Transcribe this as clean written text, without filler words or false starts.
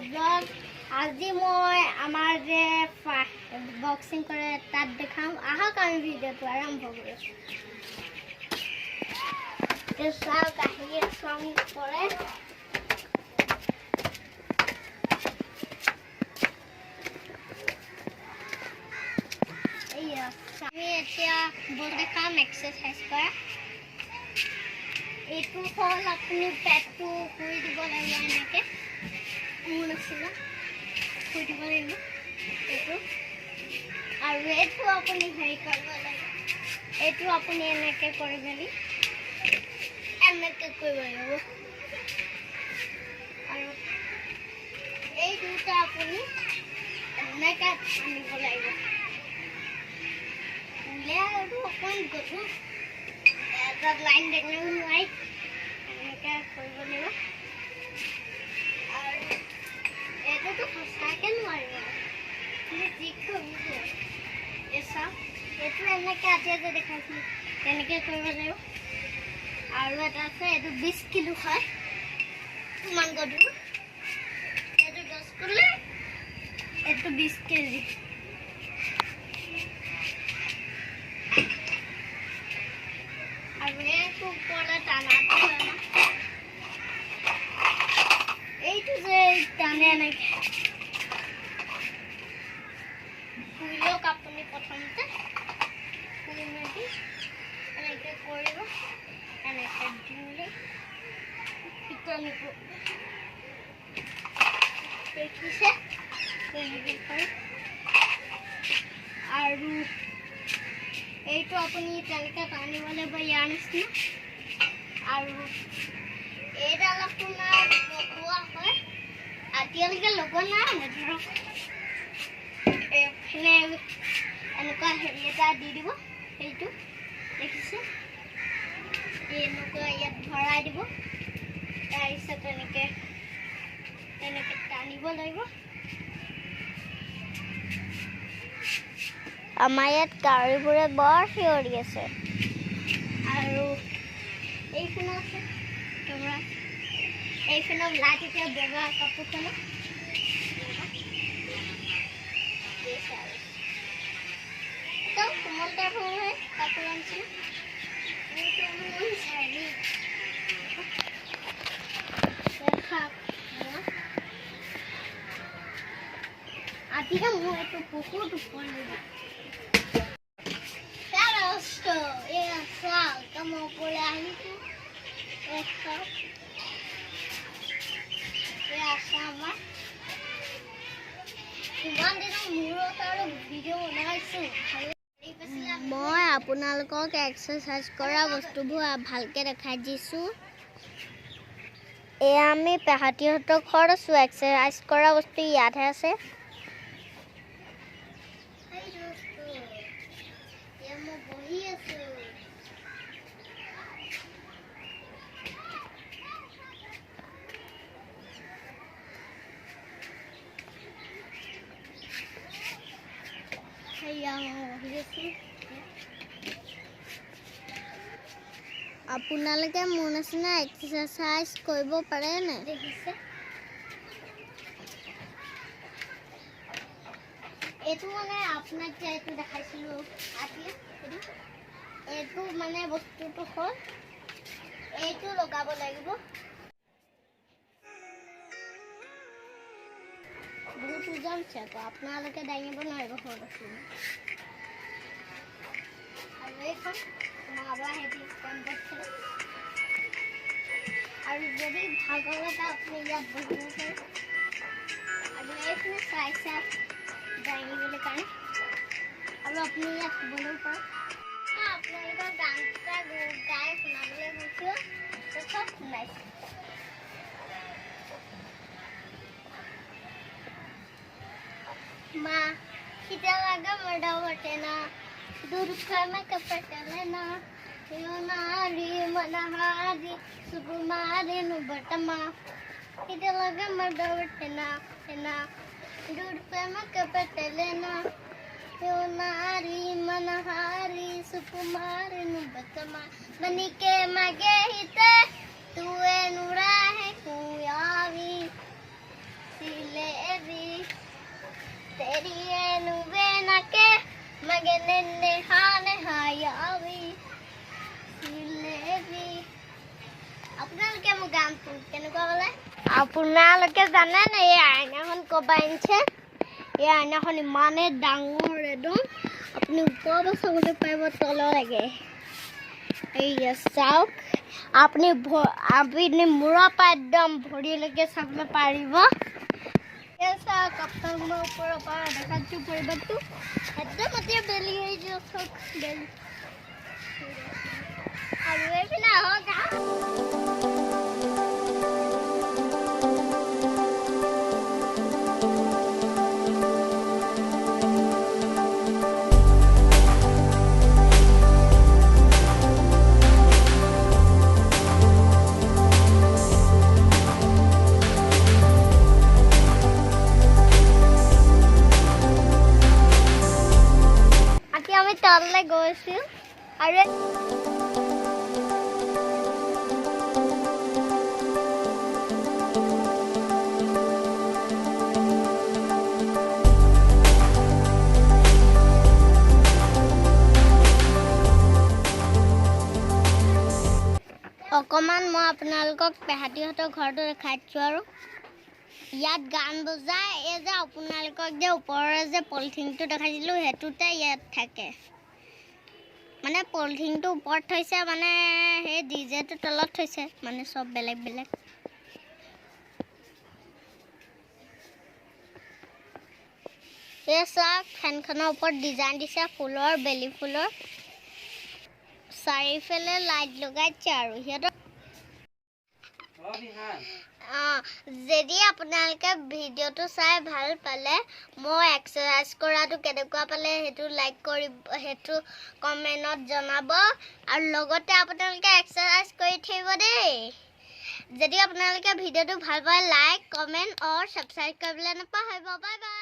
blog আজি মই আমাৰ যে বক্সিং কৰে তাত দেখাম আহক আমি ভিডিঅ'টো আৰম্ভ কৰিছোঁ চাওক আহি আছোঁ আমি কৰে আমি এতিয়া বল দেখাম এক্সাৰচাইজ কৰা এইটো হ'ল আপুনি পেটটো শুই দিব লাগিব এনেকৈ মোৰ আছিলে শুই দিব লাগিব এইটো আৰু এইটো আপুনি হেৰি কৰিব লাগিব এইটো আপুনি এনেকৈ কৰি মেলি এনেকৈ কৰিব লাগিব আৰু এই দুটা আপুনি এনেকৈ আনিব লাগিব আৰু অকণ গধুৰ এটা লাইন দেখিব নোৱাৰি এনেকৈ কৰিব লাগিব আৰু এইটোতো সঁচাকৈ নোৱাৰিব কিন্তু যি কৰিব এই চাওক এইটো এনেকৈ আজি যে দেখাইছিলোঁ তেনেকৈ কৰিব লাগিব আৰু এটা আছে এইটো 20 কিলো হয় ইমান গধুৰ এইটো 10 কিলো এইটো 20 কেজি আৰু এইটো ওপৰলৈ টানাটো এইটো যে টানে এনেকৈ শুই লওক আপুনি প্ৰথমতে শুই মেলি এনেকৈ কৰিব এনেকৈ দিলে পিটনিব দেখিছে তেনেকৈ কৰি আৰু এইটো আপুনি তেনেকৈ টানিব লাগিব ইয়াৰ নিচিনা আৰু এইডাল আপোনাৰ লগোৱা হয় এতিয়ালৈকে লগোৱা নাই ধৰক এইফালে এনেকুৱা হেৰি এটা দি দিব সেইটো দেখিছে এনেকুৱা ইয়াত ভৰাই দিব তাৰপিছত এনেকৈ এনেকৈ টানিব লাগিব আমাৰ ইয়াত কাউৰীবোৰে বৰ চিঞৰি আছে আৰু এইখনো আছে কেমেৰা এইখনো লাইট এতিয়া বগা কাপোৰখনো একদম কোমল টাইপৰ হয় কাপোৰ আনিছিলোঁ আজিহে মোৰ এইটো বহুত ওপৰলৈ মই ওপৰলৈ আহিছোঁ আমাৰ কিমান দিনৰ মূৰত আৰু ভিডিঅ' বনাইছোঁ মই আপোনালোকক এক্সাৰচাইজ কৰা বস্তুবোৰ ভালকৈ দেখাই দিছোঁ এয়া আমি পেহাতীহঁতৰ ঘৰত আছোঁ এক্সাৰচাইজ কৰা বস্তু ইয়াতহে আছে মই বহি আছোঁ আপোনালোকে মোৰ নিচিনা এক্সাৰচাইজ কৰিব পাৰেনে দেখিছে এইটো মানে আপোনাক যে এইটো দেখাইছিলোঁ আজি এইটো মানে বস্তুটো হ'ল এইটো লগাব লাগিব বহুত ওজন আছে আকৌ আপোনালোকে দাঙিব নোৱাৰিব সৰু বস্তু আৰু এইখন আৰু যদি ভাগৰ লগা আপুনি ইয়াত বহিব পাৰে আৰু এইখিনি চাইছে দাঙিবলৈ কাৰণে আৰু আপুনি ইয়াত শুবলৈও পাৰে আপোনালোকৰ গান এটা গাই শুনাবলৈ গৈছোঁ চব শুনাইছোঁ माँ कितना लगा मर्डा बटेना दुर्गा में कपट लेना यो नारी मनहारी सुकुमारी नु बटमा कितना लगा मर्डा बटेना ना दुर्गा में कपट लेना यो नारी मनहारी सुकुमारी नु बटमा मनी के मगे हिते तू नुरा है कुयावी सिले দামটো কেনেকুৱা হ'লে আপোনালোকে জানে না এই আইনাখন ক'বা আনিছে এই আইনাখন ইমানেই ডাঙৰ একদম আপুনি ওপৰৰ পৰা চাবলৈ পাৰিব তললৈকে এই চাওক আপুনি মূৰৰ পৰা একদম ভৰিলৈকে চাবলৈ পাৰিব এই চাওক আপোনালোকৰ ওপৰৰ পৰা দেখাটো পৰিৱেশটো একদম এতিয়া বেলি হৈ যোৱা চাওক বেলি আৰু এইপিনে আহক আমি তললৈ গৈছো আৰু অকমান মই আপোনালোকক পেহাটিহঁতৰ ঘৰটো দেখাইছো আৰু ইয়াত গান বজাই এই যে আপোনালোকক যে ওপৰৰ যে পলিথিনটো দেখাইছিলো হেতুতে ইয়াত থাকে মানে পলিথিনটো ওপৰত থৈছে মানে সেই ডিজেটো তলত থৈছে মানে সব বেলেগ বেলেগ এই চাওক ফেনখনৰ ওপৰত ডিজাইন দিছে ফুলৰ বেলি ফুলৰ চাৰিফালে লাইট লগাইছে আৰু সিহঁতৰ যদি আপোনালোকে ভিডিঅ'টো চাই ভাল পালে মই এক্সাৰসাইজ কৰাটো কেনেকুৱা পালে সেইটো লাইক কৰিব সেইটো কমেণ্টত জনাব আৰু লগতে আপোনালোকে এক্সাৰসাইজ কৰি থাকিব দেই যদি আপোনালোকে ভিডিঅ'টো ভাল পায় লাইক কমেণ্ট আৰু ছাবস্ক্ৰাইব কৰিবলৈ নাপাহৰিব বাই বাই